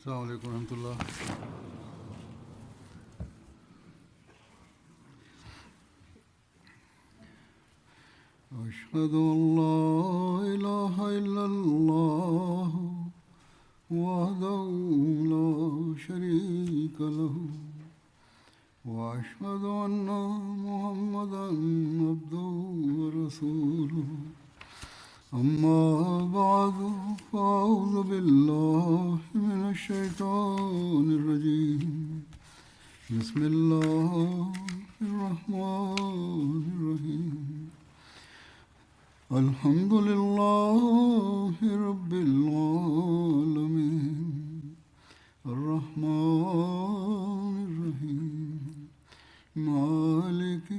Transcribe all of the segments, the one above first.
السلام عليكم ورحمة الله. أشهد أن لا إله إلا الله وحده لا شريك له وأشهد أن محمدا عبده ورسوله أما بعد فأعوذ بالله من الشيطان الرجيم بسم الله الرحمن الرحيم الحمد لله رب العالمين الرحمن الرحيم مالك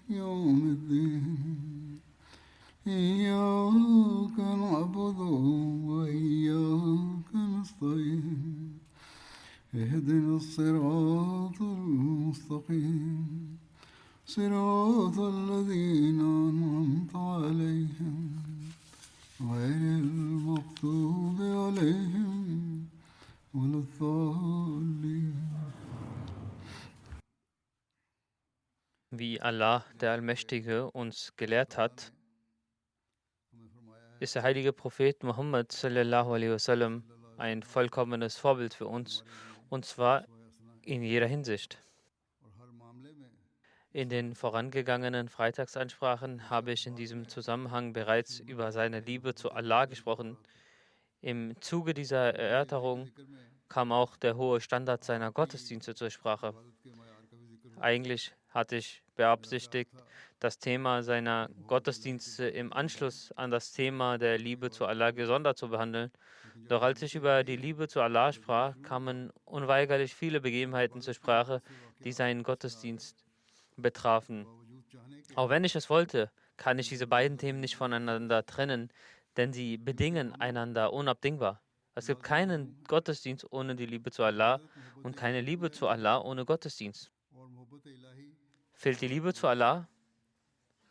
يوم الدين إياك نعبد وإياك نستعين اهدنا الصراط المستقيم صراط الذين أنعمت عليهم غير المغضوب عليهم ولا الضالين. Wie Allah, der Allmächtige, uns gelehrt hat, ist der heilige Prophet Muhammad sallallahu alaihi wasallam ein vollkommenes Vorbild für uns, und zwar in jeder Hinsicht. In den vorangegangenen Freitagsansprachen habe ich in diesem Zusammenhang bereits über seine Liebe zu Allah gesprochen. Im Zuge dieser Erörterung kam auch der hohe Standard seiner Gottesdienste zur Sprache. Eigentlich hatte ich beabsichtigt, das Thema seiner Gottesdienste im Anschluss an das Thema der Liebe zu Allah gesondert zu behandeln. Doch als ich über die Liebe zu Allah sprach, kamen unweigerlich viele Begebenheiten zur Sprache, die seinen Gottesdienst betrafen. Auch wenn ich es wollte, kann ich diese beiden Themen nicht voneinander trennen, denn sie bedingen einander unabdingbar. Es gibt keinen Gottesdienst ohne die Liebe zu Allah und keine Liebe zu Allah ohne Gottesdienst. Fehlt die Liebe zu Allah,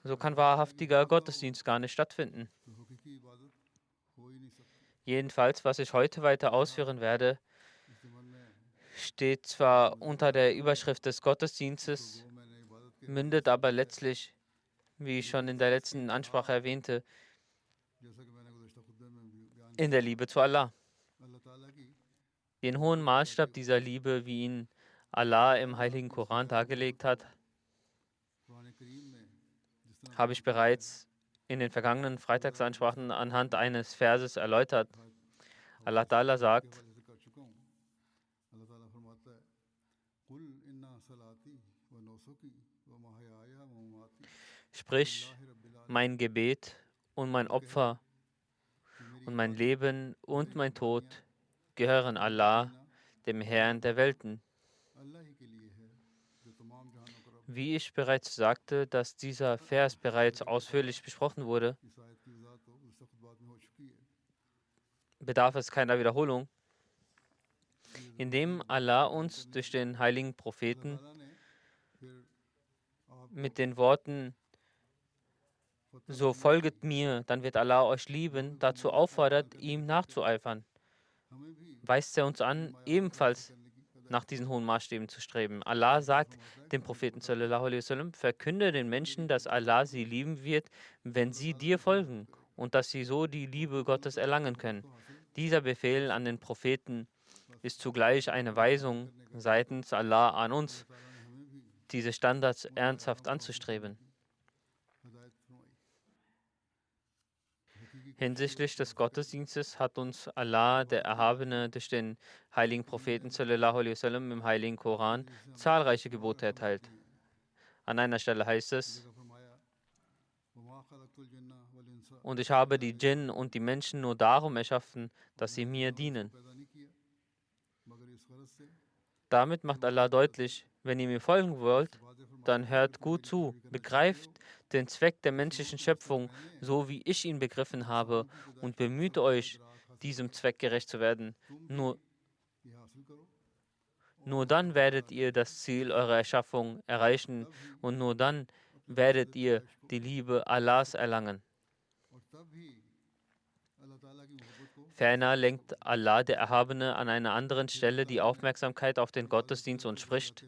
so kann wahrhaftiger Gottesdienst gar nicht stattfinden. Jedenfalls, was ich heute weiter ausführen werde, steht zwar unter der Überschrift des Gottesdienstes, mündet aber letztlich, wie ich schon in der letzten Ansprache erwähnte, in der Liebe zu Allah. Den hohen Maßstab dieser Liebe, wie ihn Allah im Heiligen Koran dargelegt hat, habe ich bereits in den vergangenen Freitagsansprachen anhand eines Verses erläutert. Allah Ta'ala sagt: Sprich, mein Gebet und mein Opfer und mein Leben und mein Tod gehören Allah, dem Herrn der Welten. Wie ich bereits sagte, dass dieser Vers bereits ausführlich besprochen wurde, bedarf es keiner Wiederholung, indem Allah uns durch den heiligen Propheten mit den Worten „So folget mir, dann wird Allah euch lieben“, dazu auffordert, ihm nachzueifern, weist er uns an, ebenfalls nach diesen hohen Maßstäben zu streben. Allah sagt dem Propheten sallallahu alaihi wasallam: Verkünde den Menschen, dass Allah sie lieben wird, wenn sie dir folgen, und dass sie so die Liebe Gottes erlangen können. Dieser Befehl an den Propheten ist zugleich eine Weisung seitens Allah an uns, diese Standards ernsthaft anzustreben. Hinsichtlich des Gottesdienstes hat uns Allah, der Erhabene, durch den heiligen Propheten sallallahu alaihi wasallam im heiligen Koran zahlreiche Gebote erteilt. An einer Stelle heißt es: Und ich habe die Djinn und die Menschen nur darum erschaffen, dass sie mir dienen. Damit macht Allah deutlich, wenn ihr mir folgen wollt, dann hört gut zu, begreift den Zweck der menschlichen Schöpfung, so wie ich ihn begriffen habe, und bemüht euch, diesem Zweck gerecht zu werden. Nur dann werdet ihr das Ziel eurer Erschaffung erreichen, und nur dann werdet ihr die Liebe Allahs erlangen. Ferner lenkt Allah, der Erhabene, an einer anderen Stelle die Aufmerksamkeit auf den Gottesdienst und spricht: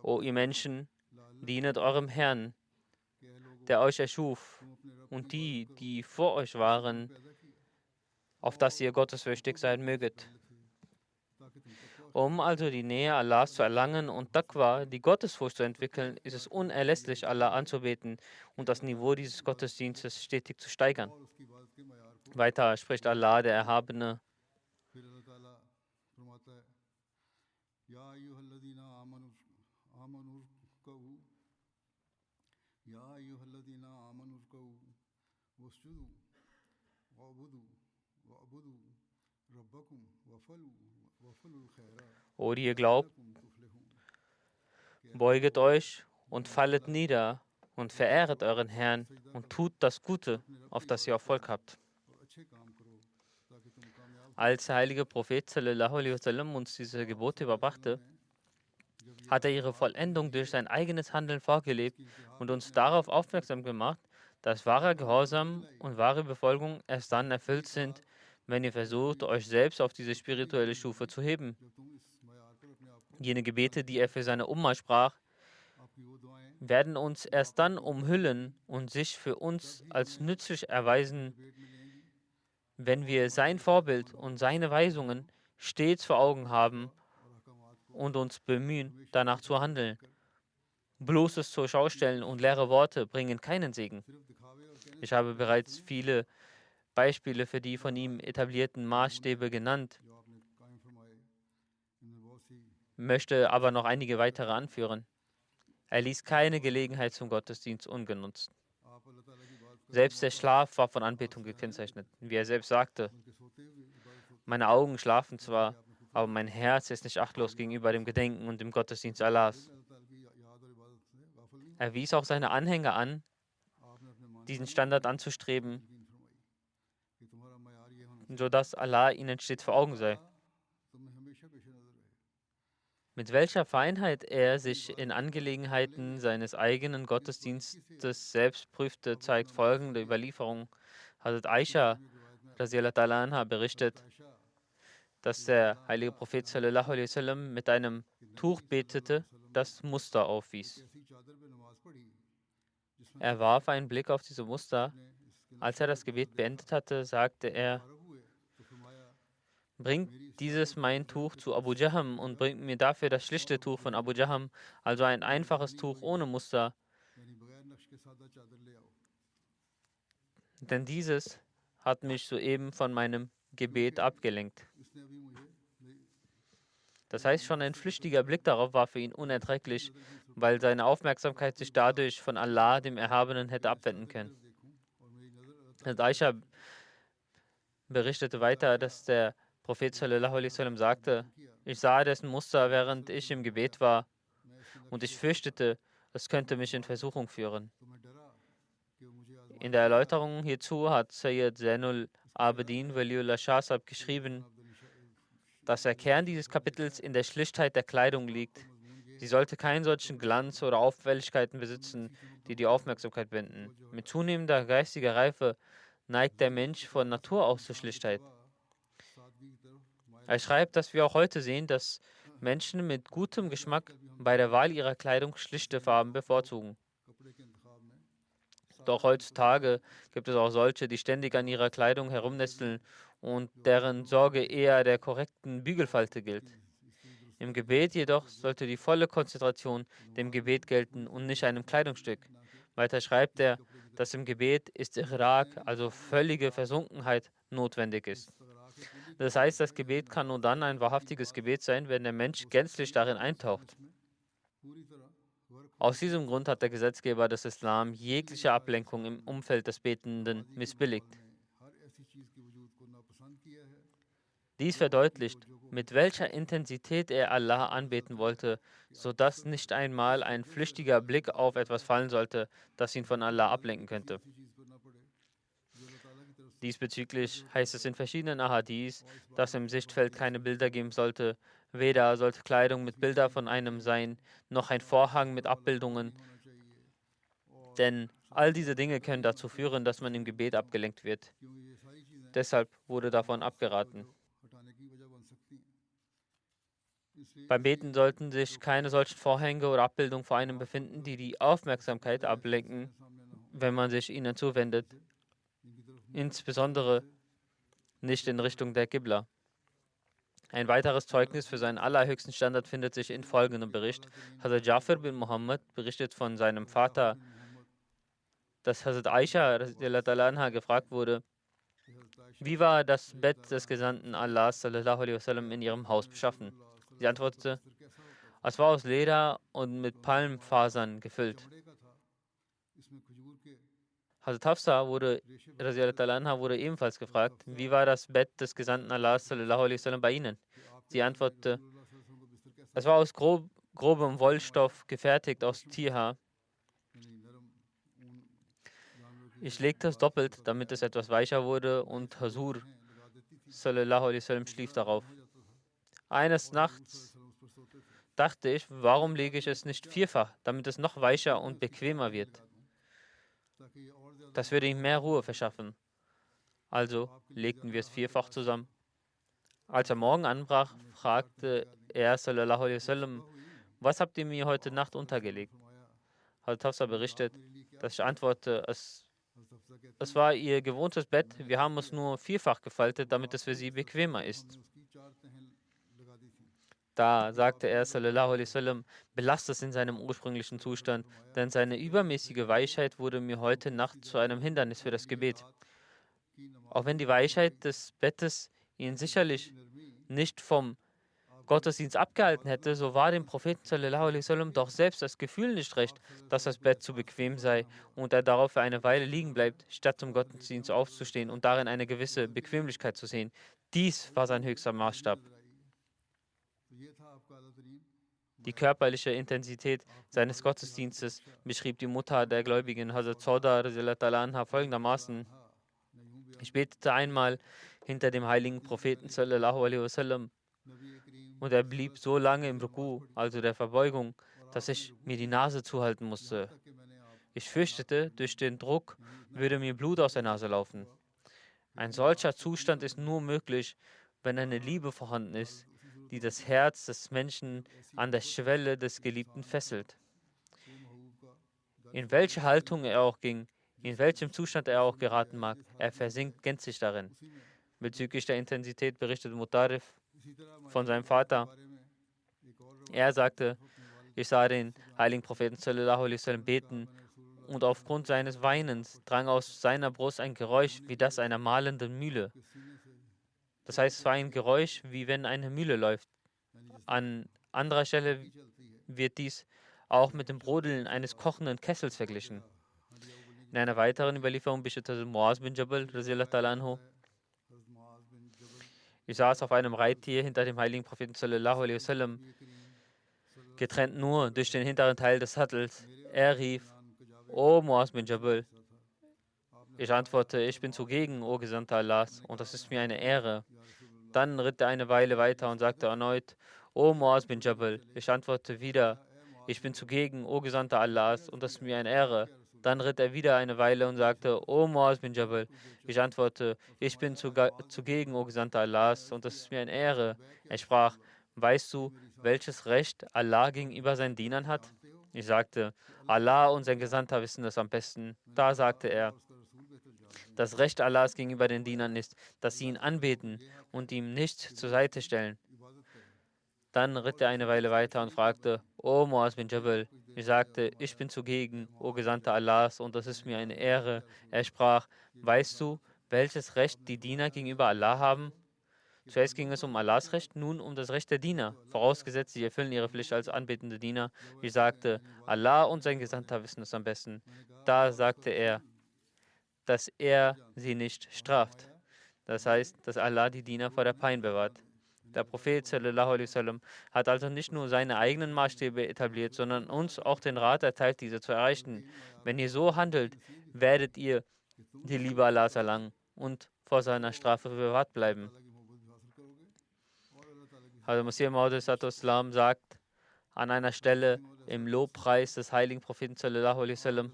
O ihr Menschen, dienet eurem Herrn, der euch erschuf, und die, die vor euch waren, auf dass ihr gottesfürchtig sein möget. Um also die Nähe Allahs zu erlangen und Taqwa, die Gottesfurcht zu entwickeln, ist es unerlässlich, Allah anzubeten und das Niveau dieses Gottesdienstes stetig zu steigern. Weiter spricht Allah, der Erhabene: O die ihr glaubt, beuget euch und fallet nieder und verehret euren Herrn und tut das Gute, auf das ihr Erfolg habt. Als der heilige Prophet sallallahu alaihi wasallam uns diese Gebote überbrachte, hat er ihre Vollendung durch sein eigenes Handeln vorgelebt und uns darauf aufmerksam gemacht, dass wahrer Gehorsam und wahre Befolgung erst dann erfüllt sind, wenn ihr versucht, euch selbst auf diese spirituelle Stufe zu heben. Jene Gebete, die er für seine Umma sprach, werden uns erst dann umhüllen und sich für uns als nützlich erweisen, wenn wir sein Vorbild und seine Weisungen stets vor Augen haben und uns bemühen, danach zu handeln. Bloßes zur Schaustellen und leere Worte bringen keinen Segen. Ich habe bereits viele Beispiele für die von ihm etablierten Maßstäbe genannt, möchte aber noch einige weitere anführen. Er ließ keine Gelegenheit zum Gottesdienst ungenutzt. Selbst der Schlaf war von Anbetung gekennzeichnet. Wie er selbst sagte: Meine Augen schlafen zwar, aber mein Herz ist nicht achtlos gegenüber dem Gedenken und dem Gottesdienst Allahs. Er wies auch seine Anhänger an, diesen Standard anzustreben, sodass Allah ihnen stets vor Augen sei. Mit welcher Feinheit er sich in Angelegenheiten seines eigenen Gottesdienstes selbst prüfte, zeigt folgende Überlieferung. Hazrat Aisha radiallahu anha berichtet, dass der heilige Prophet sallallahu alaihi wasallam mit einem Tuch betete, das Muster aufwies. Er warf einen Blick auf diese Muster. Als er das Gebet beendet hatte, sagte er: Bringt dieses mein Tuch zu Abu Jaham und bringt mir dafür das schlichte Tuch von Abu Jaham, also ein einfaches Tuch ohne Muster. Denn dieses hat mich soeben von meinem Gebet abgelenkt. Das heißt, schon ein flüchtiger Blick darauf war für ihn unerträglich, weil seine Aufmerksamkeit sich dadurch von Allah, dem Erhabenen, hätte abwenden können. Aisha berichtete weiter, dass der Prophet sallallahu alaihi wasallam sagte: Ich sah dessen Muster, während ich im Gebet war, und ich fürchtete, es könnte mich in Versuchung führen. In der Erläuterung hierzu hat Sayyid Zainul Abidin Waliullah Shah Sahib geschrieben, dass der Kern dieses Kapitels in der Schlichtheit der Kleidung liegt. Sie sollte keinen solchen Glanz oder Auffälligkeiten besitzen, die die Aufmerksamkeit binden. Mit zunehmender geistiger Reife neigt der Mensch von Natur aus zur Schlichtheit. Er schreibt, dass wir auch heute sehen, dass Menschen mit gutem Geschmack bei der Wahl ihrer Kleidung schlichte Farben bevorzugen. Doch heutzutage gibt es auch solche, die ständig an ihrer Kleidung herumnesteln und deren Sorge eher der korrekten Bügelfalte gilt. Im Gebet jedoch sollte die volle Konzentration dem Gebet gelten und nicht einem Kleidungsstück. Weiter schreibt er, dass im Gebet Istighraq, also völlige Versunkenheit, notwendig ist. Das heißt, das Gebet kann nur dann ein wahrhaftiges Gebet sein, wenn der Mensch gänzlich darin eintaucht. Aus diesem Grund hat der Gesetzgeber des Islam jegliche Ablenkung im Umfeld des Betenden missbilligt. Dies verdeutlicht, mit welcher Intensität er Allah anbeten wollte, sodass nicht einmal ein flüchtiger Blick auf etwas fallen sollte, das ihn von Allah ablenken könnte. Diesbezüglich heißt es in verschiedenen Ahadith, dass im Sichtfeld keine Bilder geben sollte, Weder sollte Kleidung mit Bildern von einem sein, noch ein Vorhang mit Abbildungen, denn all diese Dinge können dazu führen, dass man im Gebet abgelenkt wird. Deshalb wurde davon abgeraten. Beim Beten sollten sich keine solchen Vorhänge oder Abbildungen vor einem befinden, die die Aufmerksamkeit ablenken, wenn man sich ihnen zuwendet, insbesondere nicht in Richtung der Qibla. Ein weiteres Zeugnis für seinen allerhöchsten Standard findet sich in folgendem Bericht. Hazrat Jafar bin Muhammad berichtet von seinem Vater, dass Hazrat Aisha radiallahu anha gefragt wurde, wie war das Bett des Gesandten Allah sallallahu alaihi wasallam in ihrem Haus beschaffen? Sie antwortete, es war aus Leder und mit Palmfasern gefüllt. Hazrat Hafsa radiallahu anha wurde ebenfalls gefragt, wie war das Bett des Gesandten Allah sallallahu alaihi wasallam bei ihnen? Sie antwortete, es war aus grobem Wollstoff gefertigt aus Tierhaar. Ich legte es doppelt, damit es etwas weicher wurde, und Hazur sallallahu alaihi wasallam schlief darauf. Eines Nachts dachte ich, warum lege ich es nicht vierfach, damit es noch weicher und bequemer wird? Das würde ihm mehr Ruhe verschaffen. Also legten wir es vierfach zusammen. Als er morgen anbrach, fragte er sallallahu alaihi wasallam, was habt ihr mir heute Nacht untergelegt? Hazrat Hafsa berichtet, dass ich antwortete, es war ihr gewohntes Bett, wir haben es nur vierfach gefaltet, damit es für sie bequemer ist. Da sagte er, sallallahu alaihi wasallam, belasst es in seinem ursprünglichen Zustand, denn seine übermäßige Weichheit wurde mir heute Nacht zu einem Hindernis für das Gebet. Auch wenn die Weichheit des Bettes ihn sicherlich nicht vom Gottesdienst abgehalten hätte, so war dem Propheten sallallahu alaihi wasallam doch selbst das Gefühl nicht recht, dass das Bett zu bequem sei und er darauf für eine Weile liegen bleibt, statt zum Gottesdienst aufzustehen und darin eine gewisse Bequemlichkeit zu sehen. Dies war sein höchster Maßstab. Die körperliche Intensität seines Gottesdienstes beschrieb die Mutter der Gläubigen, Hazrat Sauda radiallahu anha, folgendermaßen: Ich betete einmal hinter dem heiligen Propheten sallallahu alaihi wasallam und er blieb so lange im Ruku, also der Verbeugung, dass ich mir die Nase zuhalten musste. Ich fürchtete, durch den Druck würde mir Blut aus der Nase laufen. Ein solcher Zustand ist nur möglich, wenn eine Liebe vorhanden ist, die das Herz des Menschen an der Schwelle des Geliebten fesselt. In welche Haltung er auch ging, in welchem Zustand er auch geraten mag, er versinkt gänzlich darin. Bezüglich der Intensität berichtet Mutarif von seinem Vater. Er sagte, ich sah den heiligen Propheten sallallahu alaihi wasallam beten und aufgrund seines Weinens drang aus seiner Brust ein Geräusch wie das einer mahlenden Mühle. Das heißt, es war ein Geräusch, wie wenn eine Mühle läuft. An anderer Stelle wird dies auch mit dem Brodeln eines kochenden Kessels verglichen. In einer weiteren Überlieferung berichtete Muaz bin Jabal radiallahu ta'ala anhu, ich saß auf einem Reittier hinter dem heiligen Propheten sallallahu alaihi wasallam, getrennt nur durch den hinteren Teil des Sattels. Er rief, O Muaz bin Jabal. Ich antwortete, ich bin zugegen, O Gesandter Allahs, und das ist mir eine Ehre. Dann ritt er eine Weile weiter und sagte erneut, O Muaz bin Jabal. Ich antwortete wieder, ich bin zugegen, O Gesandter Allahs, und das ist mir eine Ehre. Dann ritt er wieder eine Weile und sagte, O Muaz bin Jabal. Ich antwortete, ich bin zugegen, O Gesandter Allahs, und das ist mir eine Ehre. Er sprach, weißt du, welches Recht Allah gegenüber seinen Dienern hat? Ich sagte, Allah und sein Gesandter wissen es am besten. Da sagte er, das Recht Allahs gegenüber den Dienern ist, dass sie ihn anbeten und ihm nicht zur Seite stellen. Dann ritt er eine Weile weiter und fragte, O Muaz bin Jabal. Ich sagte, ich bin zugegen, O Gesandter Allahs, und das ist mir eine Ehre. Er sprach, weißt du, welches Recht die Diener gegenüber Allah haben? Zuerst ging es um Allahs Recht, nun um das Recht der Diener, vorausgesetzt, sie erfüllen ihre Pflicht als anbetende Diener. Ich sagte, Allah und sein Gesandter wissen es am besten. Da sagte er, dass er sie nicht straft. Das heißt, dass Allah die Diener vor der Pein bewahrt. Der Prophet sallallahu alaihi wasallam hat also nicht nur seine eigenen Maßstäbe etabliert, sondern uns auch den Rat erteilt, diese zu erreichen. Wenn ihr so handelt, werdet ihr die Liebe Allahs erlangen und vor seiner Strafe bewahrt bleiben. Also Masih Maud Islam sagt an einer Stelle im Lobpreis des heiligen Propheten sallallahu alaihi wasallam,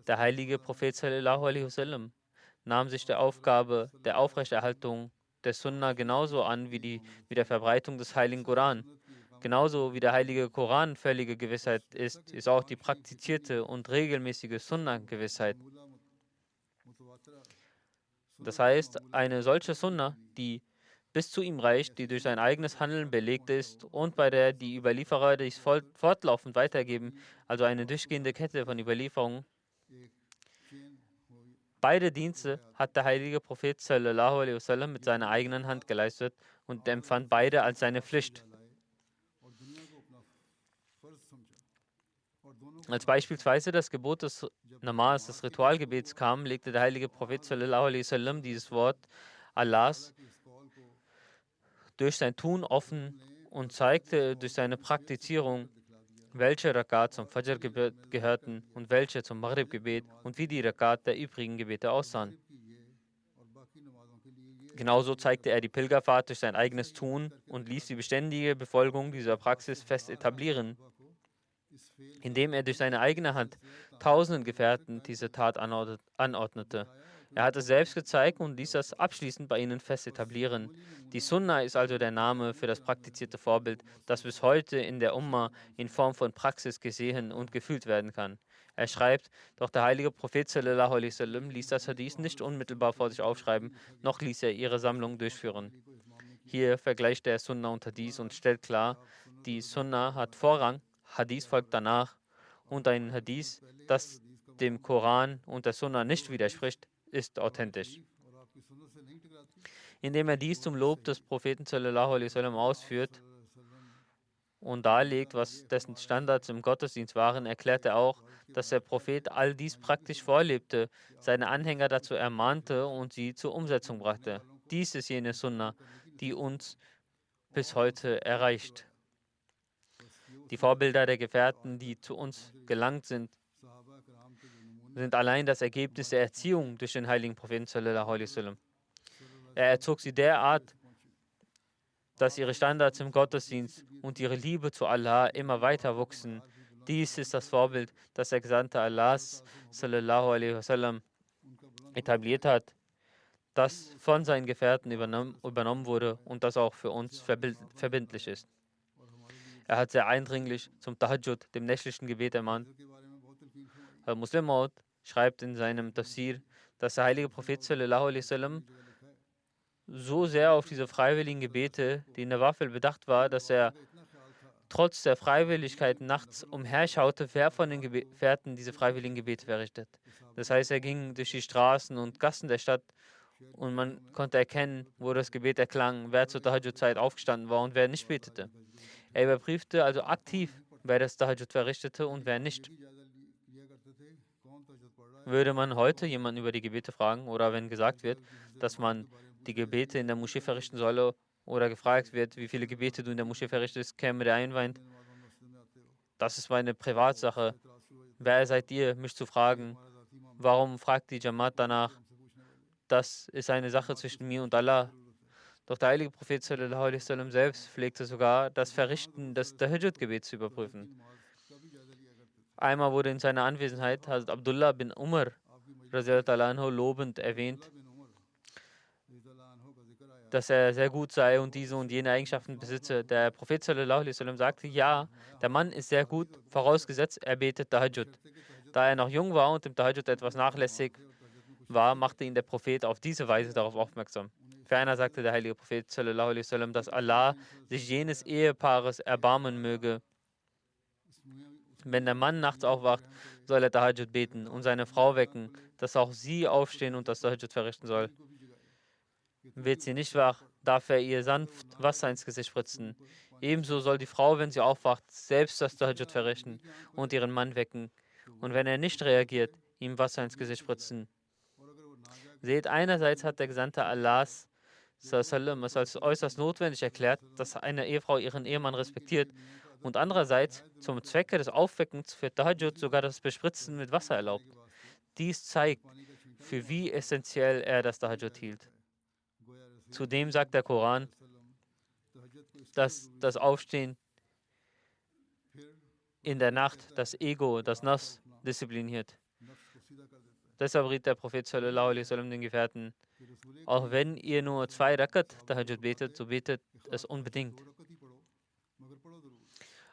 der heilige Prophet sallallahu alaihi wasallam nahm sich der Aufgabe der Aufrechterhaltung der Sunna genauso an wie der Verbreitung des heiligen Koran. Genauso wie der heilige Koran völlige Gewissheit ist, ist auch die praktizierte und regelmäßige Sunna Gewissheit. Das heißt, eine solche Sunna, die bis zu ihm reicht, die durch sein eigenes Handeln belegt ist und bei der die Überlieferer dies fortlaufend weitergeben, also eine durchgehende Kette von Überlieferungen. Beide Dienste hat der heilige Prophet sallallahu alaihi wasallam mit seiner eigenen Hand geleistet und empfand beide als seine Pflicht. Als beispielsweise das Gebot des Namas, des Ritualgebets kam, legte der heilige Prophet sallallahu alaihi wasallam dieses Wort Allahs durch sein Tun offen und zeigte durch seine Praktizierung, welche Rakat zum Fajr-Gebet gehörten und welche zum Maghrib-Gebet und wie die Rakat der übrigen Gebete aussahen. Genauso zeigte er die Pilgerfahrt durch sein eigenes Tun und ließ die beständige Befolgung dieser Praxis fest etablieren, indem er durch seine eigene Hand tausenden Gefährten diese Tat anordnete. Er hat es selbst gezeigt und ließ das abschließend bei ihnen fest etablieren. Die Sunna ist also der Name für das praktizierte Vorbild, das bis heute in der Umma in Form von Praxis gesehen und gefühlt werden kann. Er schreibt, doch der heilige Prophet sallallahu alaihi wasallam ließ das Hadith nicht unmittelbar vor sich aufschreiben, noch ließ er ihre Sammlung durchführen. Hier vergleicht er Sunna und Hadith und stellt klar, die Sunna hat Vorrang, Hadith folgt danach und ein Hadith, das dem Koran und der Sunna nicht widerspricht, ist authentisch. Indem er dies zum Lob des Propheten sallallahu alaihi wasallam ausführt und darlegt, was dessen Standards im Gottesdienst waren, erklärt er auch, dass der Prophet all dies praktisch vorlebte, seine Anhänger dazu ermahnte und sie zur Umsetzung brachte. Dies ist jene Sunna, die uns bis heute erreicht. Die Vorbilder der Gefährten, die zu uns gelangt sind, sind allein das Ergebnis der Erziehung durch den heiligen Propheten sallallahu alaihi wasallam. Er erzog sie derart, dass ihre Standards im Gottesdienst und ihre Liebe zu Allah immer weiter wuchsen. Dies ist das Vorbild, das der Gesandte Allahs sallallahu alaihi wasallam etabliert hat, das von seinen Gefährten übernommen wurde und das auch für uns verbindlich ist. Er hat sehr eindringlich zum Tahajjud, dem nächtlichen Gebet, ermahnt. Muslim Maud schreibt in seinem Tafsir, dass der heilige Prophet sallallahu alaihi wasallam so sehr auf diese freiwilligen Gebete, die in der Waffel bedacht war, dass er trotz der Freiwilligkeit nachts umherschaute, wer von den Gefährten diese freiwilligen Gebete verrichtet. Das heißt, er ging durch die Straßen und Gassen der Stadt und man konnte erkennen, wo das Gebet erklang, wer zur Tahajjud-Zeit aufgestanden war und wer nicht betete. Er überprüfte also aktiv, wer das Tahajjud verrichtete und wer nicht. Würde man heute jemanden über die Gebete fragen oder wenn gesagt wird, dass man die Gebete in der Moschee verrichten solle oder gefragt wird, wie viele Gebete du in der Moschee verrichtest, käme der Einwand, das ist meine Privatsache. Wer seid ihr, mich zu fragen? Warum fragt die Jamaat danach? Das ist eine Sache zwischen mir und Allah. Doch der heilige Prophet sallallahu alaihi wasallam selbst pflegte sogar das Verrichten des Tahajjud-Gebets zu überprüfen. Einmal wurde in seiner Anwesenheit Hazrat Abdullah bin Umar radhiyallahu anhu lobend erwähnt, dass er sehr gut sei und diese und jene Eigenschaften besitze. Der Prophet sallallahu alaihi wasallam sagte, ja, der Mann ist sehr gut, vorausgesetzt er betet Tahajjud. Da er noch jung war und im Tahajjud etwas nachlässig war, machte ihn der Prophet auf diese Weise darauf aufmerksam. Ferner sagte der heilige Prophet sallallahu alaihi wasallam, dass Allah sich jenes Ehepaares erbarmen möge. Wenn der Mann nachts aufwacht, soll er Tahajjud beten und seine Frau wecken, dass auch sie aufstehen und das Tahajjud verrichten soll. Wird sie nicht wach, darf er ihr sanft Wasser ins Gesicht spritzen. Ebenso soll die Frau, wenn sie aufwacht, selbst das Tahajjud verrichten und ihren Mann wecken. Und wenn er nicht reagiert, ihm Wasser ins Gesicht spritzen. Seht, einerseits hat der Gesandte Allahs es als äußerst notwendig erklärt, dass eine Ehefrau ihren Ehemann respektiert und andererseits zum Zwecke des Aufweckens für Tahajjud sogar das Bespritzen mit Wasser erlaubt. Dies zeigt, für wie essentiell er das Tahajjud hielt. Zudem sagt der Koran, dass das Aufstehen in der Nacht das Ego, das Nafs, diszipliniert. Deshalb riet der Prophet sallallahu alaihi wasallam den Gefährten: Auch wenn ihr nur 2 Rakat Tahajjud betet, so betet es unbedingt.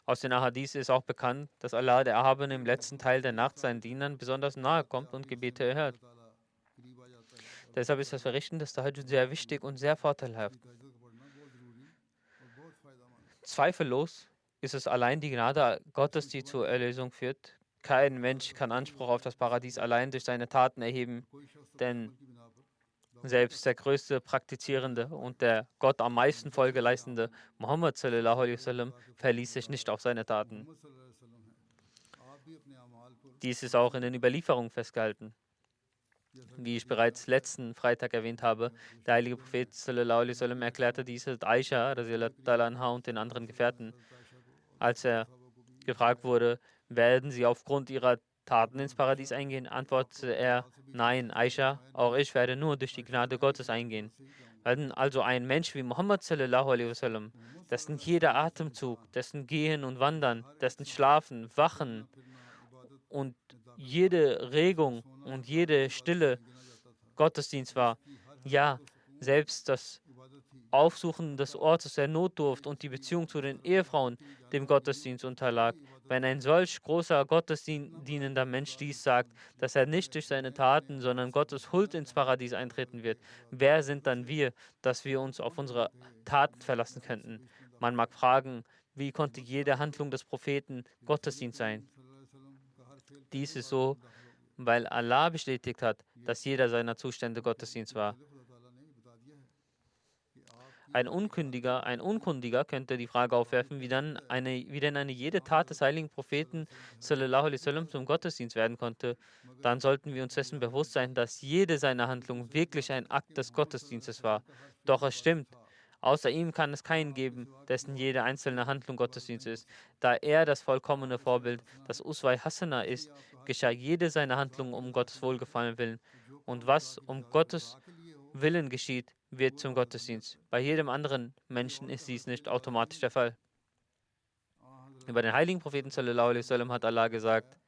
Aus den Ahadith ist auch bekannt, dass Allah, der Erhabene, im letzten Teil der Nacht seinen Dienern besonders nahe kommt und Gebete erhört. Deshalb ist das Verrichten des Tahajjud sehr wichtig und sehr vorteilhaft. Zweifellos ist es allein die Gnade Gottes, die zur Erlösung führt. Kein Mensch kann Anspruch auf das Paradies allein durch seine Taten erheben, denn selbst der größte Praktizierende und der Gott am meisten Folge leistende Muhammad sallallahu alaihi wasallam verließ sich nicht auf seine Taten. Dies ist auch in den Überlieferungen festgehalten. Wie ich bereits letzten Freitag erwähnt habe, der heilige Prophet sallallahu alaihi wasallam erklärte dies Aisha radiallahu ta'ala anha und den anderen Gefährten. Als er gefragt wurde, werden sie aufgrund ihrer Taten ins Paradies eingehen, antwortete er: Nein, Aisha, auch ich werde nur durch die Gnade Gottes eingehen. Wenn also ein Mensch wie Muhammad sallallahu alaihi wasallam, dessen jeder Atemzug, dessen Gehen und Wandern, dessen Schlafen, Wachen und jede Regung und jede Stille Gottesdienst war, ja, selbst das Aufsuchen des Ortes der Notdurft und die Beziehung zu den Ehefrauen dem Gottesdienst unterlag. Wenn ein solch großer gottesdienender Mensch dies sagt, dass er nicht durch seine Taten, sondern Gottes Huld ins Paradies eintreten wird, wer sind dann wir, dass wir uns auf unsere Taten verlassen könnten? Man mag fragen, wie konnte jede Handlung des Propheten Gottesdienst sein? Dies ist so, weil Allah bestätigt hat, dass jeder seiner Zustände Gottesdienst war. Ein Unkundiger könnte die Frage aufwerfen, wie denn eine jede Tat des heiligen Propheten sallallahu alaihi wasallam zum Gottesdienst werden konnte. Dann sollten wir uns dessen bewusst sein, dass jede seiner Handlungen wirklich ein Akt des Gottesdienstes war. Doch es stimmt, außer ihm kann es keinen geben, dessen jede einzelne Handlung Gottesdienst ist. Da er das vollkommene Vorbild, das Uswai Hasana ist, geschah jede seiner Handlungen um Gottes Wohlgefallen willen. Und was um Gottes Willen geschieht, wird zum Gottesdienst. Bei jedem anderen Menschen ist dies nicht automatisch der Fall. Über den heiligen Propheten sallallahu alaihi wasallam hat Allah gesagt: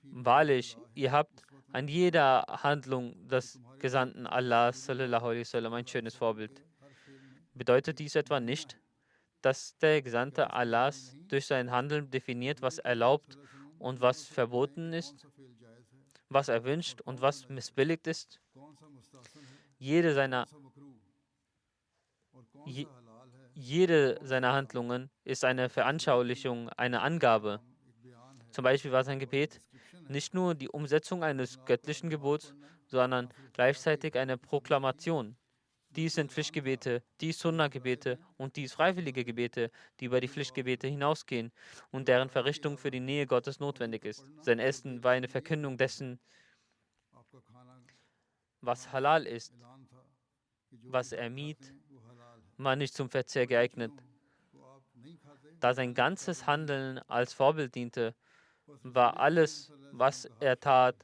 Wahrlich, ihr habt an jeder Handlung des Gesandten Allah sallallahu alaihi wasallam ein schönes Vorbild. Bedeutet dies etwa nicht, dass der Gesandte Allahs durch sein Handeln definiert, was erlaubt und was verboten ist, was erwünscht und was missbilligt ist? Jede seiner Handlungen ist eine Veranschaulichung, eine Angabe. Zum Beispiel war sein Gebet nicht nur die Umsetzung eines göttlichen Gebots, sondern gleichzeitig eine Proklamation. Dies sind Pflichtgebete, dies Sunna-Gebete und dies freiwillige Gebete, die über die Pflichtgebete hinausgehen und deren Verrichtung für die Nähe Gottes notwendig ist. Sein Essen war eine Verkündung dessen, was halal ist. Was er mied, war nicht zum Verzehr geeignet. Da sein ganzes Handeln als Vorbild diente, war alles, was er tat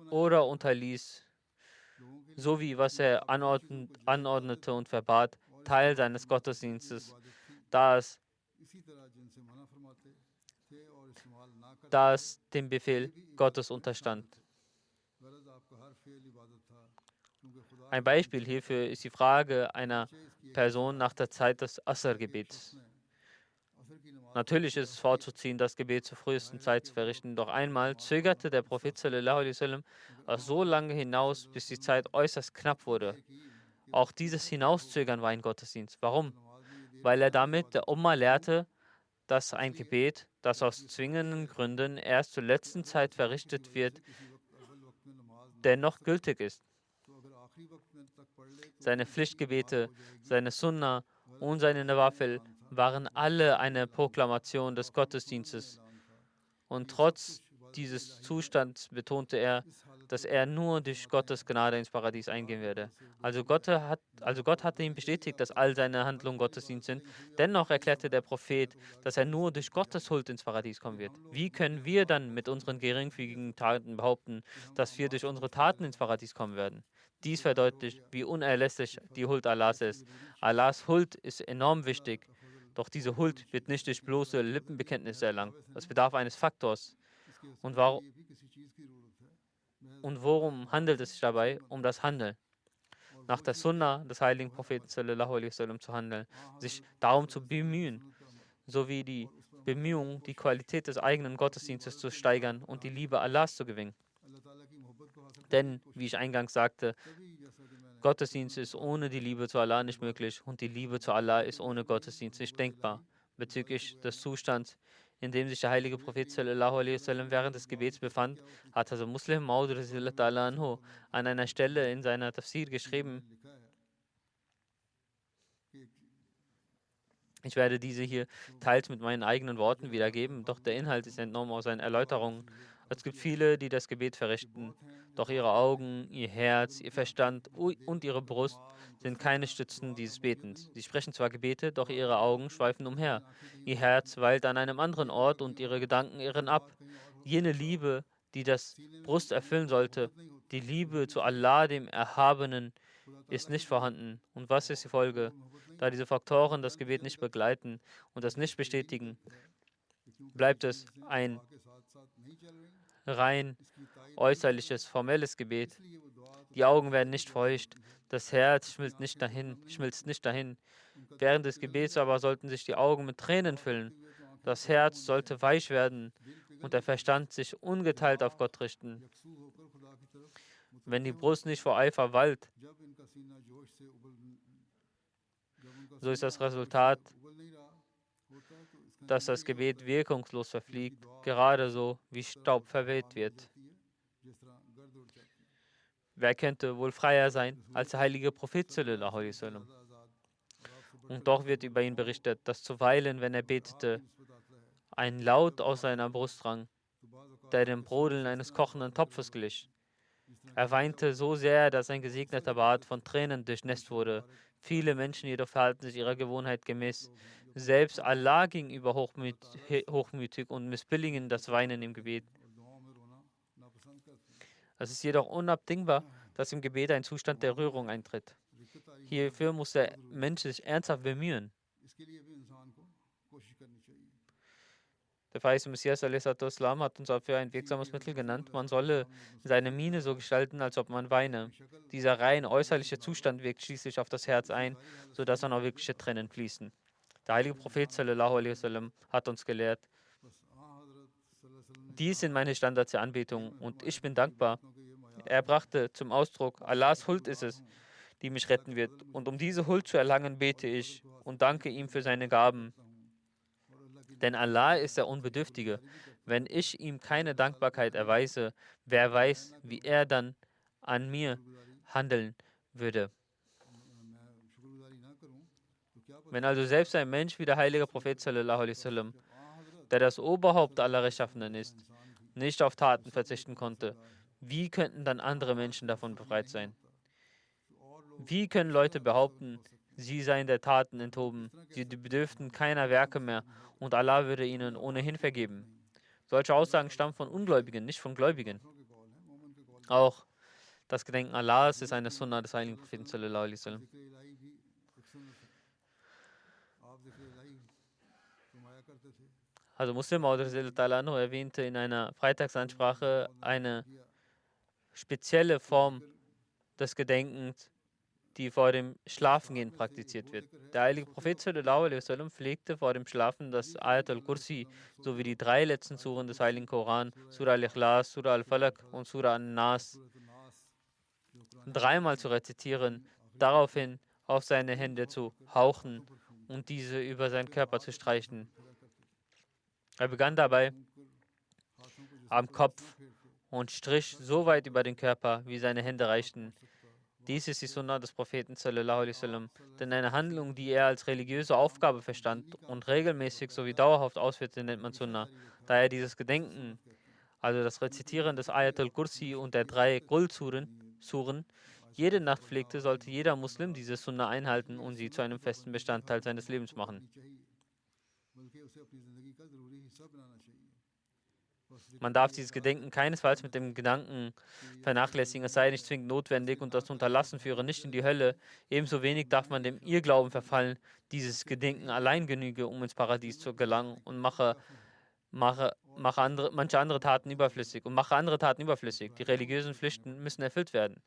oder unterließ, sowie was er anordnete und verbat, Teil seines Gottesdienstes, da es dem Befehl Gottes unterstand. Ein Beispiel hierfür ist die Frage einer Person nach der Zeit des Asr-Gebets. Natürlich ist es vorzuziehen, das Gebet zur frühesten Zeit zu verrichten, doch einmal zögerte der Prophet sallallahu alaihi wasallam so lange hinaus, bis die Zeit äußerst knapp wurde. Auch dieses Hinauszögern war ein Gottesdienst. Warum? Weil er damit der Umma lehrte, dass ein Gebet, das aus zwingenden Gründen erst zur letzten Zeit verrichtet wird, dennoch gültig ist. Seine Pflichtgebete, seine Sunna und seine Nawafil waren alle eine Proklamation des Gottesdienstes. Und trotz dieses Zustands betonte er, dass er nur durch Gottes Gnade ins Paradies eingehen werde. Also Gott hatte ihm bestätigt, dass all seine Handlungen Gottesdienst sind. Dennoch erklärte der Prophet, dass er nur durch Gottes Huld ins Paradies kommen wird. Wie können wir dann mit unseren geringfügigen Taten behaupten, dass wir durch unsere Taten ins Paradies kommen werden? Dies verdeutlicht, wie unerlässlich die Huld Allahs ist. Allahs Huld ist enorm wichtig, doch diese Huld wird nicht durch bloße Lippenbekenntnisse erlangt. Es bedarf eines Faktors. Und, und worum handelt es sich dabei? Um das Handeln. Nach der Sunna des heiligen Propheten sallallahu alaihi wasallam zu handeln, sich darum zu bemühen, sowie die Bemühung, die Qualität des eigenen Gottesdienstes zu steigern und die Liebe Allahs zu gewinnen. Denn, wie ich eingangs sagte, Gottesdienst ist ohne die Liebe zu Allah nicht möglich und die Liebe zu Allah ist ohne Gottesdienst nicht denkbar. Bezüglich des Zustands, in dem sich der heilige Prophet sallallahu alaihi wasallam während des Gebets befand, hat also Muslim Maud anhu an einer Stelle in seiner Tafsir geschrieben. Ich werde diese hier teils mit meinen eigenen Worten wiedergeben, doch der Inhalt ist entnommen aus seinen Erläuterungen. Es gibt viele, die das Gebet verrichten, doch ihre Augen, ihr Herz, ihr Verstand und ihre Brust sind keine Stützen dieses Betens. Sie sprechen zwar Gebete, doch ihre Augen schweifen umher. Ihr Herz weilt an einem anderen Ort und ihre Gedanken irren ab. Jene Liebe, die das Brust erfüllen sollte, die Liebe zu Allah, dem Erhabenen, ist nicht vorhanden. Und was ist die Folge? Da diese Faktoren das Gebet nicht begleiten und das nicht bestätigen, bleibt es ein rein äußerliches, formelles Gebet. Die Augen werden nicht feucht, das Herz schmilzt nicht dahin. Während des Gebets aber sollten sich die Augen mit Tränen füllen. Das Herz sollte weich werden und der Verstand sich ungeteilt auf Gott richten. Wenn die Brust nicht vor Eifer wallt, so ist das Resultat, dass das Gebet wirkungslos verfliegt, gerade so wie Staub verweht wird. Wer könnte wohl freier sein als der heilige Prophet sallallahu alaihi wasallam? Und doch wird über ihn berichtet, dass zuweilen, wenn er betete, ein Laut aus seiner Brust drang, der dem Brodeln eines kochenden Topfes glich. Er weinte so sehr, dass sein gesegneter Bart von Tränen durchnässt wurde. Viele Menschen jedoch verhalten sich ihrer Gewohnheit gemäß, selbst Allah gegenüber hochmütig und missbilligen das Weinen im Gebet. Es ist jedoch unabdingbar, dass im Gebet ein Zustand der Rührung eintritt. Hierfür muss der Mensch sich ernsthaft bemühen. Der verheißene Messias a.s. hat uns dafür ein wirksames Mittel genannt. Man solle seine Miene so gestalten, als ob man weine. Dieser rein äußerliche Zustand wirkt schließlich auf das Herz ein, sodass dann auch wirkliche Tränen fließen. Der heilige Prophet sallallahu alaihi wasallam hat uns gelehrt, dies sind meine Standards der Anbetung und ich bin dankbar. Er brachte zum Ausdruck, Allahs Huld ist es, die mich retten wird. Und um diese Huld zu erlangen, bete ich und danke ihm für seine Gaben. Denn Allah ist der Unbedürftige. Wenn ich ihm keine Dankbarkeit erweise, wer weiß, wie er dann an mir handeln würde. Wenn also selbst ein Mensch wie der heilige Prophet sallallahu alaihi wasallam, der das Oberhaupt aller Rechtschaffenen ist, nicht auf Taten verzichten konnte, wie könnten dann andere Menschen davon befreit sein? Wie können Leute behaupten, sie seien der Taten enthoben, sie bedürften keiner Werke mehr und Allah würde ihnen ohnehin vergeben? Solche Aussagen stammen von Ungläubigen, nicht von Gläubigen. Auch das Gedenken Allahs ist eine Sunna des heiligen Propheten sallallahu alaihi wasallam. Also Muslim Maud erwähnte in einer Freitagsansprache eine spezielle Form des Gedenkens, die vor dem Schlafengehen praktiziert wird. Der heilige Prophet sallallahu alaihi wasallam pflegte vor dem Schlafen das Ayat al-Kursi sowie die 3 letzten Suren des heiligen Koran, Surah al-Ikhlas, Surah al-Falaq und Surah an-Nas, 3-mal zu rezitieren, daraufhin auf seine Hände zu hauchen und diese über seinen Körper zu streichen. Er begann dabei am Kopf und strich so weit über den Körper, wie seine Hände reichten. Dies ist die Sunna des Propheten sallallahu alaihi wasallam, denn eine Handlung, die er als religiöse Aufgabe verstand und regelmäßig sowie dauerhaft ausführte, nennt man Sunna. Da er dieses Gedenken, also das Rezitieren des Ayat al-Kursi und der 3 Qul-Suren, jede Nacht pflegte, sollte jeder Muslim diese Sunna einhalten und sie zu einem festen Bestandteil seines Lebens machen. Man darf dieses Gedenken keinesfalls mit dem Gedanken vernachlässigen, es sei nicht zwingend notwendig und das Unterlassen führe nicht in die Hölle. Ebenso wenig darf man dem Irrglauben verfallen, dieses Gedenken allein genüge, um ins Paradies zu gelangen und manche andere Taten überflüssig und mache andere Taten überflüssig. Die religiösen Pflichten müssen erfüllt werden.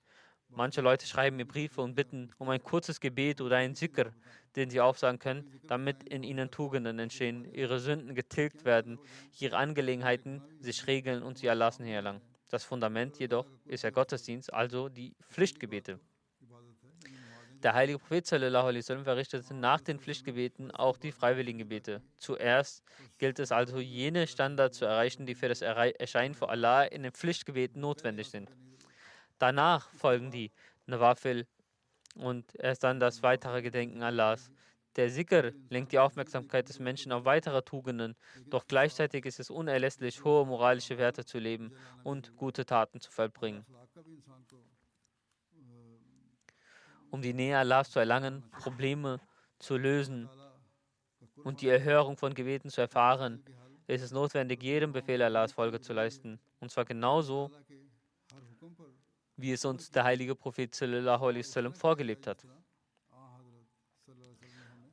Manche Leute schreiben mir Briefe und bitten um ein kurzes Gebet oder ein Zikr, den sie aufsagen können, damit in ihnen Tugenden entstehen, ihre Sünden getilgt werden, ihre Angelegenheiten sich regeln und sie Allahs Nähe erlangen. Das Fundament jedoch ist der Gottesdienst, also die Pflichtgebete. Der heilige Prophet sallallahu alaihi wasallam verrichtete nach den Pflichtgebeten auch die freiwilligen Gebete. Zuerst gilt es also, jene Standards zu erreichen, die für das Erscheinen vor Allah in den Pflichtgebeten notwendig sind. Danach folgen die Nawafil und erst dann das weitere Gedenken Allahs. Der Sikr lenkt die Aufmerksamkeit des Menschen auf weitere Tugenden, doch gleichzeitig ist es unerlässlich, hohe moralische Werte zu leben und gute Taten zu vollbringen. Um die Nähe Allahs zu erlangen, Probleme zu lösen und die Erhörung von Gebeten zu erfahren, ist es notwendig, jedem Befehl Allahs Folge zu leisten. Und zwar genauso, wie es uns der heilige Prophet sallallahu alaihi wasallam vorgelebt hat.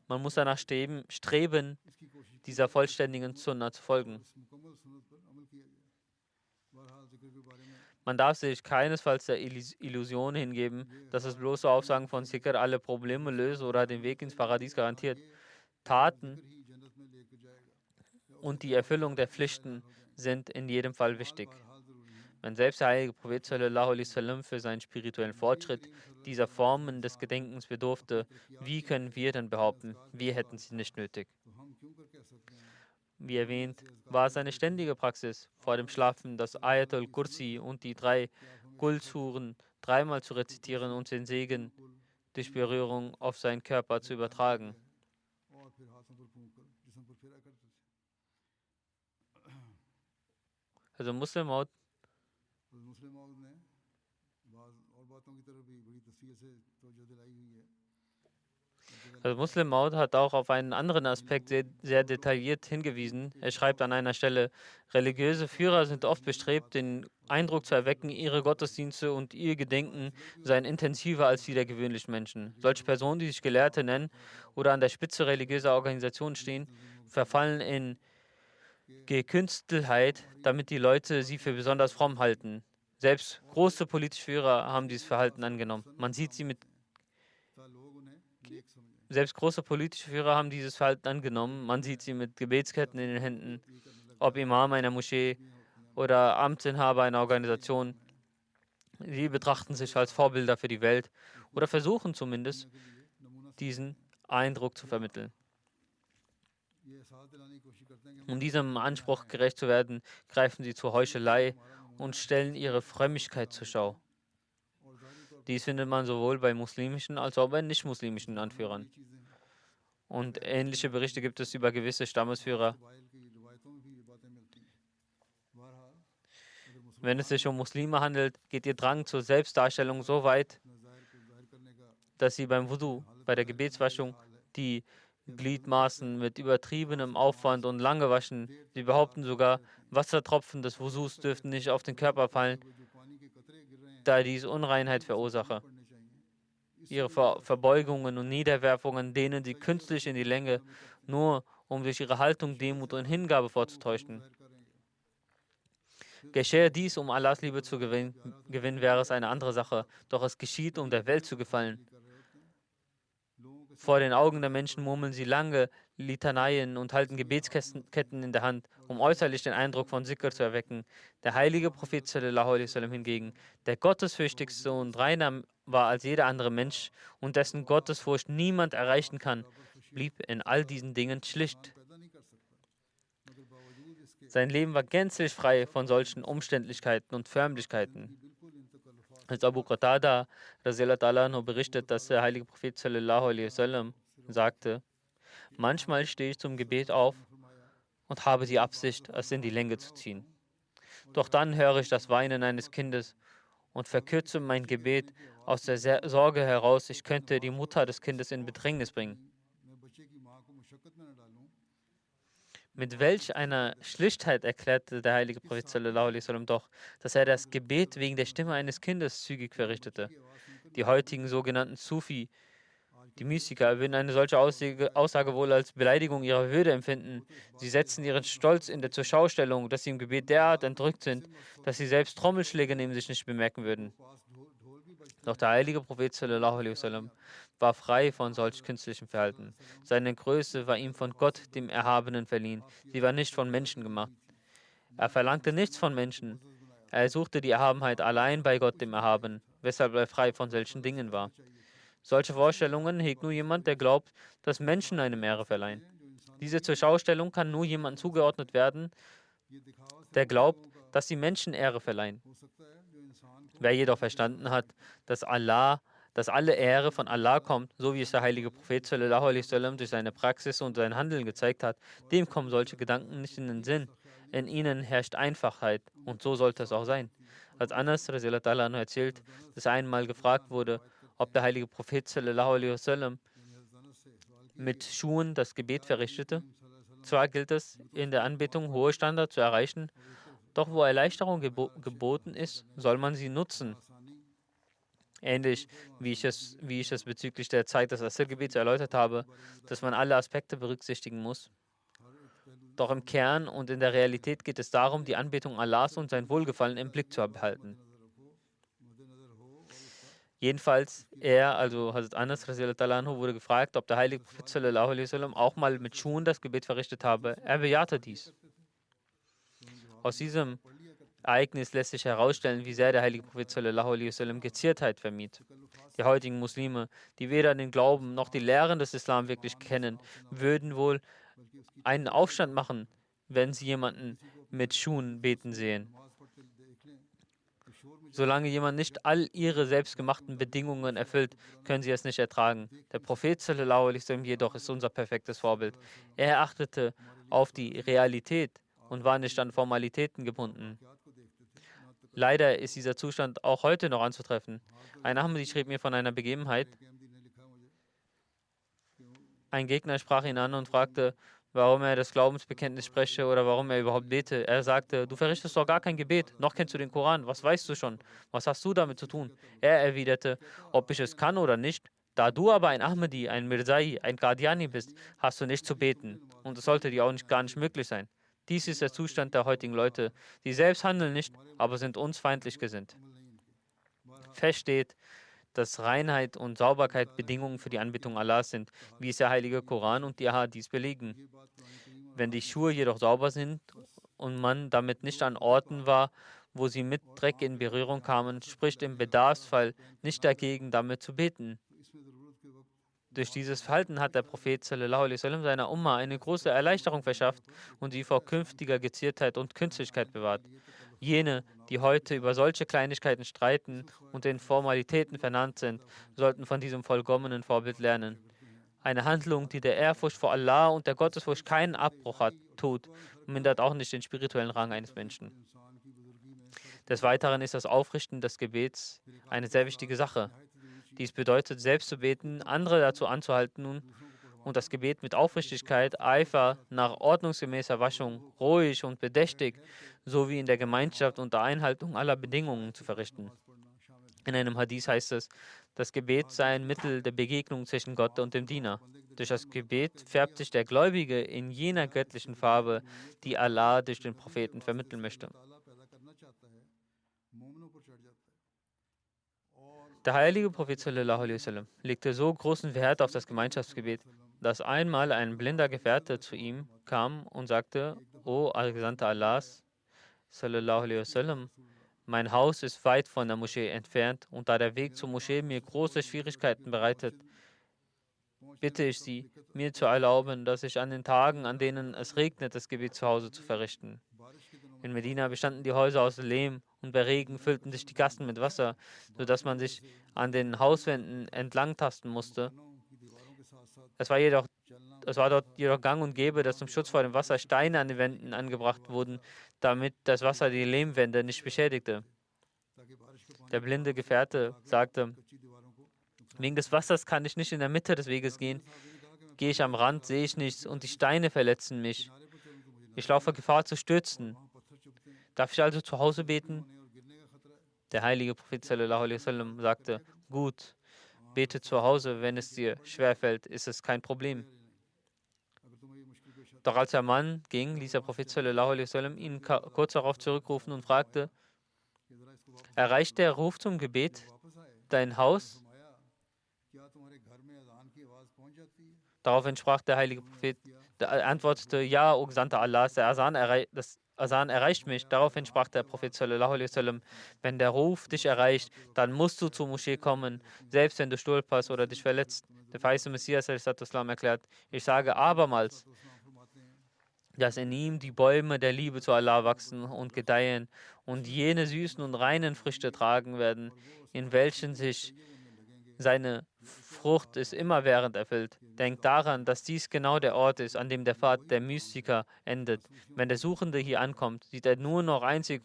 Man muss danach streben, dieser vollständigen Sunna zu folgen. Man darf sich keinesfalls der Illusion hingeben, dass das bloße Aufsagen von Zikr alle Probleme löst oder den Weg ins Paradies garantiert. Taten und die Erfüllung der Pflichten sind in jedem Fall wichtig. Wenn selbst der heilige Prophet sallallahu alaihi wasallam für seinen spirituellen Fortschritt dieser Formen des Gedenkens bedurfte, wie können wir denn behaupten, wir hätten sie nicht nötig? Wie erwähnt, war es eine ständige Praxis, vor dem Schlafen das Ayatul Kursi und die 3 Qul-Suren dreimal zu rezitieren und den Segen durch Berührung auf seinen Körper zu übertragen. Also Muslim-Maud hat auch auf einen anderen Aspekt sehr detailliert hingewiesen. Er schreibt an einer Stelle, religiöse Führer sind oft bestrebt, den Eindruck zu erwecken, ihre Gottesdienste und ihr Gedenken seien intensiver als die der gewöhnlichen Menschen. Solche Personen, die sich Gelehrte nennen oder an der Spitze religiöser Organisationen stehen, verfallen in Gekünsteltheit, damit die Leute sie für besonders fromm halten. Selbst große politische Führer haben dieses Verhalten angenommen. Selbst große politische Führer haben dieses Verhalten angenommen. Man sieht sie mit Gebetsketten in den Händen, ob Imam einer Moschee oder Amtsinhaber einer Organisation. Sie betrachten sich als Vorbilder für die Welt oder versuchen zumindest, diesen Eindruck zu vermitteln. Um diesem Anspruch gerecht zu werden, greifen sie zur Heuchelei und stellen ihre Frömmigkeit zur Schau. Dies findet man sowohl bei muslimischen als auch bei nicht-muslimischen Anführern. Und ähnliche Berichte gibt es über gewisse Stammesführer. Wenn es sich um Muslime handelt, geht ihr Drang zur Selbstdarstellung so weit, dass sie beim Wudu, bei der Gebetswaschung, die Gliedmaßen mit übertriebenem Aufwand und lange waschen. Sie behaupten sogar, Wassertropfen des Wusus dürften nicht auf den Körper fallen, da dies Unreinheit verursache. Ihre Verbeugungen und Niederwerfungen dehnen sie künstlich in die Länge, nur um durch ihre Haltung Demut und Hingabe vorzutäuschen. Geschehe dies, um Allahs Liebe zu gewinnen, wäre es eine andere Sache, doch es geschieht, um der Welt zu gefallen. Vor den Augen der Menschen murmeln sie lange Litaneien und halten Gebetsketten in der Hand, um äußerlich den Eindruck von Sikr zu erwecken. Der heilige Prophet sallallahu alaihi wasallam hingegen, der gottesfürchtigste und reiner war als jeder andere Mensch und dessen Gottesfurcht niemand erreichen kann, blieb in all diesen Dingen schlicht. Sein Leben war gänzlich frei von solchen Umständlichkeiten und Förmlichkeiten. Als Abu Qatada berichtet, dass der heilige Prophet sallallahu alaihi wasallam sagte, manchmal stehe ich zum Gebet auf und habe die Absicht, es in die Länge zu ziehen. Doch dann höre ich das Weinen eines Kindes und verkürze mein Gebet aus der Sorge heraus, ich könnte die Mutter des Kindes in Bedrängnis bringen. Mit welch einer Schlichtheit erklärte der heilige Prophet sallallahu alaihi wasallam doch, dass er das Gebet wegen der Stimme eines Kindes zügig verrichtete. Die heutigen sogenannten Sufi, die Mystiker, würden eine solche Aussage wohl als Beleidigung ihrer Würde empfinden. Sie setzen ihren Stolz in der Zurschaustellung, dass sie im Gebet derart entrückt sind, dass sie selbst Trommelschläge neben sich nicht bemerken würden. Doch der heilige Prophet sallallahu alaihi wasallam war frei von solch künstlichem Verhalten. Seine Größe war ihm von Gott, dem Erhabenen, verliehen. Sie war nicht von Menschen gemacht. Er verlangte nichts von Menschen. Er suchte die Erhabenheit allein bei Gott, dem Erhabenen, weshalb er frei von solchen Dingen war. Solche Vorstellungen hegt nur jemand, der glaubt, dass Menschen einem Ehre verleihen. Diese Zurschaustellung kann nur jemandem zugeordnet werden, der glaubt, dass die Menschen Ehre verleihen. Wer jedoch verstanden hat, dass alle Ehre von Allah kommt, so wie es der heilige Prophet sallallahu alaihi wasallam durch seine Praxis und sein Handeln gezeigt hat, dem kommen solche Gedanken nicht in den Sinn. In ihnen herrscht Einfachheit und so sollte es auch sein. Als Anas radhiyallahu anhu erzählt, dass er einmal gefragt wurde, ob der heilige Prophet sallallahu alaihi wasallam mit Schuhen das Gebet verrichtete. Zwar gilt es in der Anbetung hohe Standards zu erreichen, doch wo Erleichterung geboten ist, soll man sie nutzen. Ähnlich wie ich es bezüglich der Zeit des Asr-Gebets erläutert habe, dass man alle Aspekte berücksichtigen muss. Doch im Kern und in der Realität geht es darum, die Anbetung Allahs und sein Wohlgefallen im Blick zu behalten. Jedenfalls, also Hazrat Anas radhiyallahu anhu, wurde gefragt, ob der heilige Prophet sallallahu alaihi wasallam auch mal mit Schuhen das Gebet verrichtet habe. Er bejahte dies. Aus diesem Ereignis lässt sich herausstellen, wie sehr der heilige Prophet sallallahu alaihi wasallam Geziertheit vermied. Die heutigen Muslime, die weder den Glauben noch die Lehren des Islam wirklich kennen, würden wohl einen Aufstand machen, wenn sie jemanden mit Schuhen beten sehen. Solange jemand nicht all ihre selbstgemachten Bedingungen erfüllt, können sie es nicht ertragen. Der Prophet sallallahu alaihi wasallam jedoch ist unser perfektes Vorbild. Er achtete auf die Realität und war nicht an Formalitäten gebunden. Leider ist dieser Zustand auch heute noch anzutreffen. Ein Ahmadi schrieb mir von einer Begebenheit. Ein Gegner sprach ihn an und fragte, warum er das Glaubensbekenntnis spreche oder warum er überhaupt bete. Er sagte, du verrichtest doch gar kein Gebet, noch kennst du den Koran, was weißt du schon? Was hast du damit zu tun? Er erwiderte, ob ich es kann oder nicht. Da du aber ein Ahmadi, ein Mirzai, ein Qadiani bist, hast du nicht zu beten. Und es sollte dir auch gar nicht möglich sein. Dies ist der Zustand der heutigen Leute. Sie selbst handeln nicht, aber sind uns feindlich gesinnt. Fest steht, dass Reinheit und Sauberkeit Bedingungen für die Anbetung Allahs sind, wie es der heilige Koran und die Ahadith belegen. Wenn die Schuhe jedoch sauber sind und man damit nicht an Orten war, wo sie mit Dreck in Berührung kamen, spricht im Bedarfsfall nicht dagegen, damit zu beten. Durch dieses Verhalten hat der Prophet sallallahu alaihi wasallam seiner Umma eine große Erleichterung verschafft und sie vor künftiger Geziertheit und Künstlichkeit bewahrt. Jene, die heute über solche Kleinigkeiten streiten und in Formalitäten vernannt sind, sollten von diesem vollkommenen Vorbild lernen. Eine Handlung, die der Ehrfurcht vor Allah und der Gottesfurcht keinen Abbruch tut, mindert auch nicht den spirituellen Rang eines Menschen. Des Weiteren ist das Aufrichten des Gebets eine sehr wichtige Sache. Dies bedeutet, selbst zu beten, andere dazu anzuhalten und das Gebet mit Aufrichtigkeit, Eifer, nach ordnungsgemäßer Waschung, ruhig und bedächtig, sowie in der Gemeinschaft unter Einhaltung aller Bedingungen zu verrichten. In einem Hadith heißt es, das Gebet sei ein Mittel der Begegnung zwischen Gott und dem Diener. Durch das Gebet färbt sich der Gläubige in jener göttlichen Farbe, die Allah durch den Propheten vermitteln möchte. Der heilige Prophet sallallahu alaihi wasallam legte so großen Wert auf das Gemeinschaftsgebet, dass einmal ein blinder Gefährte zu ihm kam und sagte, O Gesandter Allahs, sallallahu alaihi wasallam, mein Haus ist weit von der Moschee entfernt und da der Weg zur Moschee mir große Schwierigkeiten bereitet, bitte ich Sie, mir zu erlauben, dass ich an den Tagen, an denen es regnet, das Gebet zu Hause zu verrichten. In Medina bestanden die Häuser aus Lehm und bei Regen füllten sich die Gassen mit Wasser, sodass man sich an den Hauswänden entlang tasten musste. Es war dort jedoch gang und gäbe, dass zum Schutz vor dem Wasser Steine an den Wänden angebracht wurden, damit das Wasser die Lehmwände nicht beschädigte. Der blinde Gefährte sagte, wegen des Wassers kann ich nicht in der Mitte des Weges gehen. Gehe ich am Rand, sehe ich nichts und die Steine verletzen mich. Ich laufe Gefahr zu stürzen. Darf ich also zu Hause beten? Der heilige Prophet sallallahu alaihi wasallam sagte, gut, bete zu Hause, wenn es dir schwerfällt, ist es kein Problem. Doch als der Mann ging, ließ der Prophet sallallahu alaihi wasallam ihn kurz darauf zurückrufen und fragte, erreicht der Ruf zum Gebet dein Haus? Daraufhin sprach der heilige Prophet, der antwortete, ja, o Gesandter Allahs, das Asan erreicht mich. Daraufhin sprach der Prophet sallallahu alaihi wasallam, wenn der Ruf dich erreicht, dann musst du zur Moschee kommen, selbst wenn du stolperst oder dich verletzt. Der verheißene Messias al-Islam erklärt, ich sage abermals, dass in ihm die Bäume der Liebe zu Allah wachsen und gedeihen und jene süßen und reinen Früchte tragen werden, in welchen sich seine Frucht ist immerwährend erfüllt. Denkt daran, dass dies genau der Ort ist, an dem der Pfad der Mystiker endet. Wenn der Suchende hier ankommt, sieht er nur noch einzig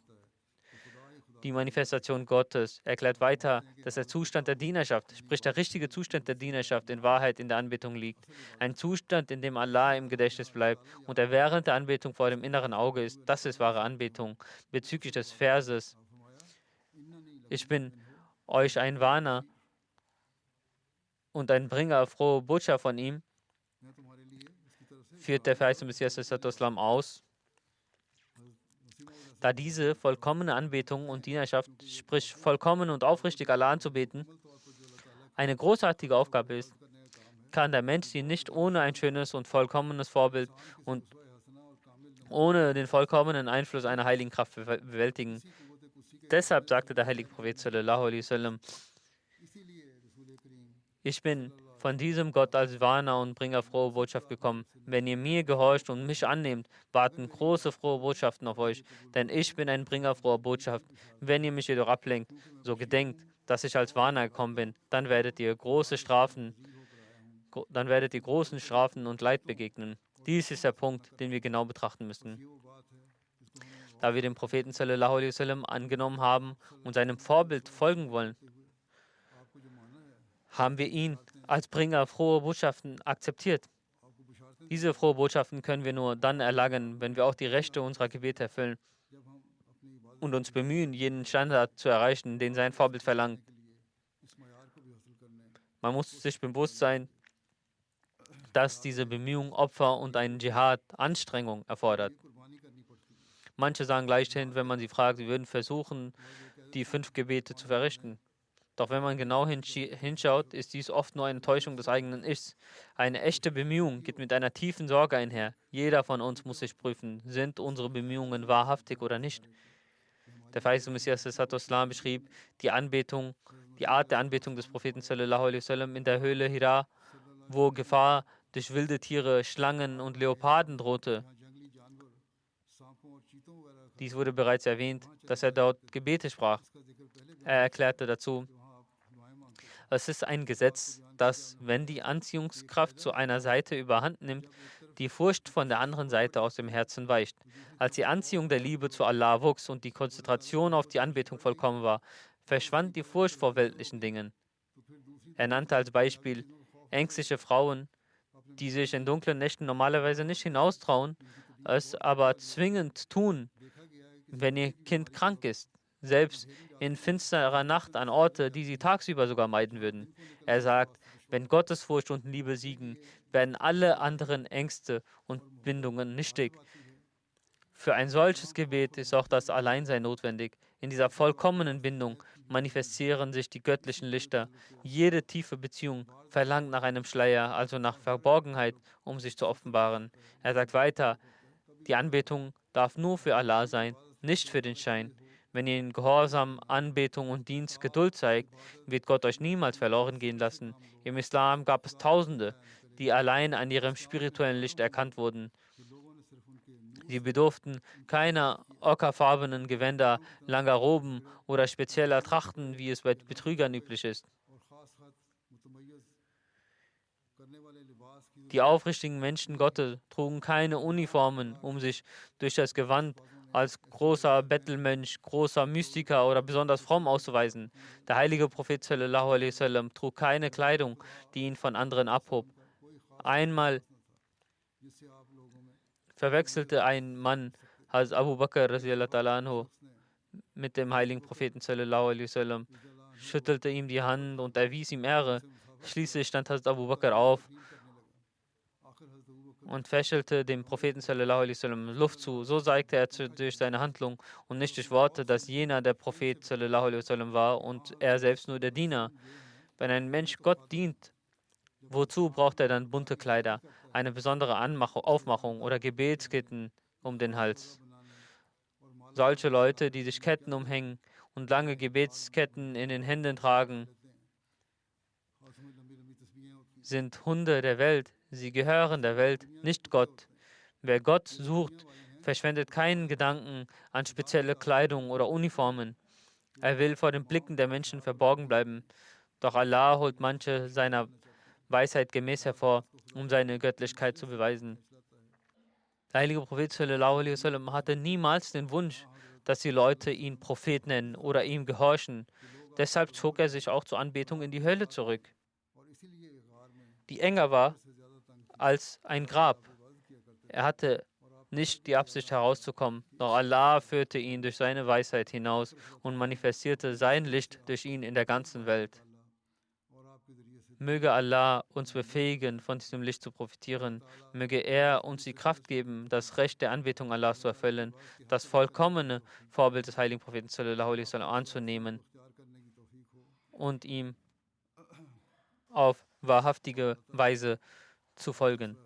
die Manifestation Gottes. Er erklärt weiter, dass der Zustand der Dienerschaft, sprich der richtige Zustand der Dienerschaft, in Wahrheit in der Anbetung liegt. Ein Zustand, in dem Allah im Gedächtnis bleibt und er während der Anbetung vor dem inneren Auge ist. Das ist wahre Anbetung. Bezüglich des Verses, ich bin euch ein Warner und ein Bringer frohe Botschaft von ihm, führt der verheißene Messias Islam aus, da diese vollkommene Anbetung und Dienerschaft, sprich vollkommen und aufrichtig Allah anzubeten, eine großartige Aufgabe ist, kann der Mensch sie nicht ohne ein schönes und vollkommenes Vorbild und ohne den vollkommenen Einfluss einer heiligen Kraft bewältigen. Deshalb sagte der heilige Prophet sallallahu alaihi wasallam, ich bin von diesem Gott als Warner und Bringer frohe Botschaft gekommen. Wenn ihr mir gehorcht und mich annehmt, warten große frohe Botschaften auf euch, denn ich bin ein Bringer froher Botschaft. Wenn ihr mich jedoch ablenkt, so gedenkt, dass ich als Warner gekommen bin, dann werdet ihr großen Strafen und Leid begegnen. Dies ist der Punkt, den wir genau betrachten müssen. Da wir den Propheten sallallahu alaihi wasallam angenommen haben und seinem Vorbild folgen wollen, haben wir ihn als Bringer frohe Botschaften akzeptiert. Diese frohe Botschaften können wir nur dann erlangen, wenn wir auch die Rechte unserer Gebete erfüllen und uns bemühen, jenen Standard zu erreichen, den sein Vorbild verlangt. Man muss sich bewusst sein, dass diese Bemühung Opfer und einen Dschihad Anstrengung erfordert. Manche sagen leichthin, wenn man sie fragt, sie würden versuchen, die 5 Gebete zu verrichten. Doch wenn man genau hinschaut, ist dies oft nur eine Täuschung des eigenen Ichs. Eine echte Bemühung geht mit einer tiefen Sorge einher. Jeder von uns muss sich prüfen, sind unsere Bemühungen wahrhaftig oder nicht. Der verheißene Messias Islam beschrieb die Art der Anbetung des Propheten sallallahu alaihi wasallam in der Höhle Hira, wo Gefahr durch wilde Tiere, Schlangen und Leoparden drohte. Dies wurde bereits erwähnt, dass er dort Gebete sprach. Er erklärte dazu, es ist ein Gesetz, dass, wenn die Anziehungskraft zu einer Seite überhand nimmt, die Furcht von der anderen Seite aus dem Herzen weicht. Als die Anziehung der Liebe zu Allah wuchs und die Konzentration auf die Anbetung vollkommen war, verschwand die Furcht vor weltlichen Dingen. Er nannte als Beispiel ängstliche Frauen, die sich in dunklen Nächten normalerweise nicht hinaustrauen, es aber zwingend tun, wenn ihr Kind krank ist, selbst in finsterer Nacht an Orte, die sie tagsüber sogar meiden würden. Er sagt, wenn Gottesfurcht und Liebe siegen, werden alle anderen Ängste und Bindungen nichtig. Für ein solches Gebet ist auch das Alleinsein notwendig. In dieser vollkommenen Bindung manifestieren sich die göttlichen Lichter. Jede tiefe Beziehung verlangt nach einem Schleier, also nach Verborgenheit, um sich zu offenbaren. Er sagt weiter, die Anbetung darf nur für Allah sein, nicht für den Schein. Wenn ihr in Gehorsam, Anbetung und Dienst Geduld zeigt, wird Gott euch niemals verloren gehen lassen. Im Islam gab es Tausende, die allein an ihrem spirituellen Licht erkannt wurden. Sie bedurften keiner ockerfarbenen Gewänder, langer Roben oder spezieller Trachten, wie es bei Betrügern üblich ist. Die aufrichtigen Menschen Gottes trugen keine Uniformen, um sich durch das Gewand als großer Bettelmönch, großer Mystiker oder besonders fromm auszuweisen. Der heilige Prophet sallallahu alaihi wasallam trug keine Kleidung, die ihn von anderen abhob. Einmal verwechselte ein Mann Hazrat Abu Bakr radiallahu ta'ala anhu mit dem heiligen Propheten sallallahu alaihi wasallam, schüttelte ihm die Hand und erwies ihm Ehre. Schließlich stand Hazrat Abu Bakr auf und fächelte dem Propheten sallallahu alaihi wasallam Luft zu. So zeigte er durch seine Handlung und nicht durch Worte, dass jener der Prophet sallallahu alaihi wasallam war und er selbst nur der Diener. Wenn ein Mensch Gott dient, wozu braucht er dann bunte Kleider, eine besondere Aufmachung oder Gebetsketten um den Hals? Solche Leute, die sich Ketten umhängen und lange Gebetsketten in den Händen tragen, sind Hunde der Welt. Sie gehören der Welt, nicht Gott. Wer Gott sucht, verschwendet keinen Gedanken an spezielle Kleidung oder Uniformen. Er will vor den Blicken der Menschen verborgen bleiben. Doch Allah holt manche seiner Weisheit gemäß hervor, um seine Göttlichkeit zu beweisen. Der heilige Prophet sallallahu alaihi wasallam hatte niemals den Wunsch, dass die Leute ihn Prophet nennen oder ihm gehorchen. Deshalb zog er sich auch zur Anbetung in die Hölle zurück, die enger war als ein Grab. Er hatte nicht die Absicht herauszukommen, doch Allah führte ihn durch seine Weisheit hinaus und manifestierte sein Licht durch ihn in der ganzen Welt. Möge Allah uns befähigen, von diesem Licht zu profitieren. Möge er uns die Kraft geben, das Recht der Anbetung Allahs zu erfüllen, das vollkommene Vorbild des heiligen Propheten sallallahu alaihi wasallam anzunehmen und ihm auf wahrhaftige Weise zu folgen.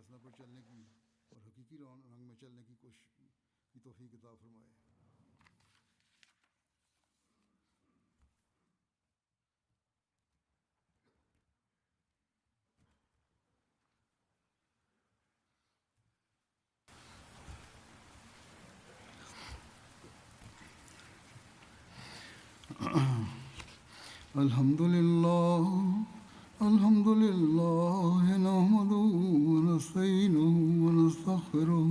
الحمد لله نحمده ونستعينه ونستغفره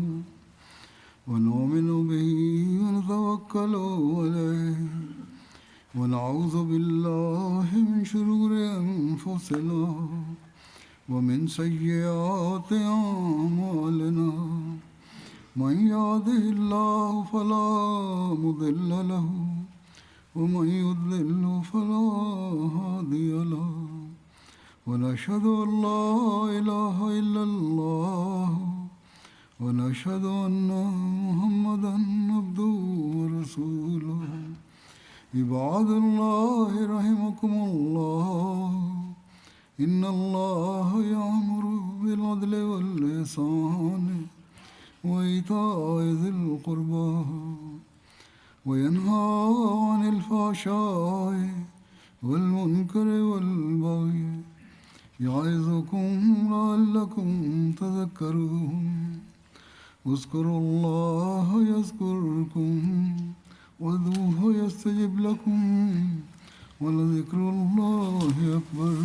ونؤمن به ونتوكل عليه ونعوذ بالله من شرور أنفسنا ومن سيئات أعمالنا من يهده الله فلا مضل له ومن يضلل فلا هادي له ونشهد أن لا إله إلا الله ونشهد أن محمدا عبده ورسوله عباد الله رحمكم الله إن الله يأمر بالعدل والإحسان وإيتاء ذي القربى وينهى عن الفحشاء والمنكر والبغي يعظكم لعلكم تذكرون اذكروا الله يذكركم وادعوه يستجب لكم ولذكر الله أكبر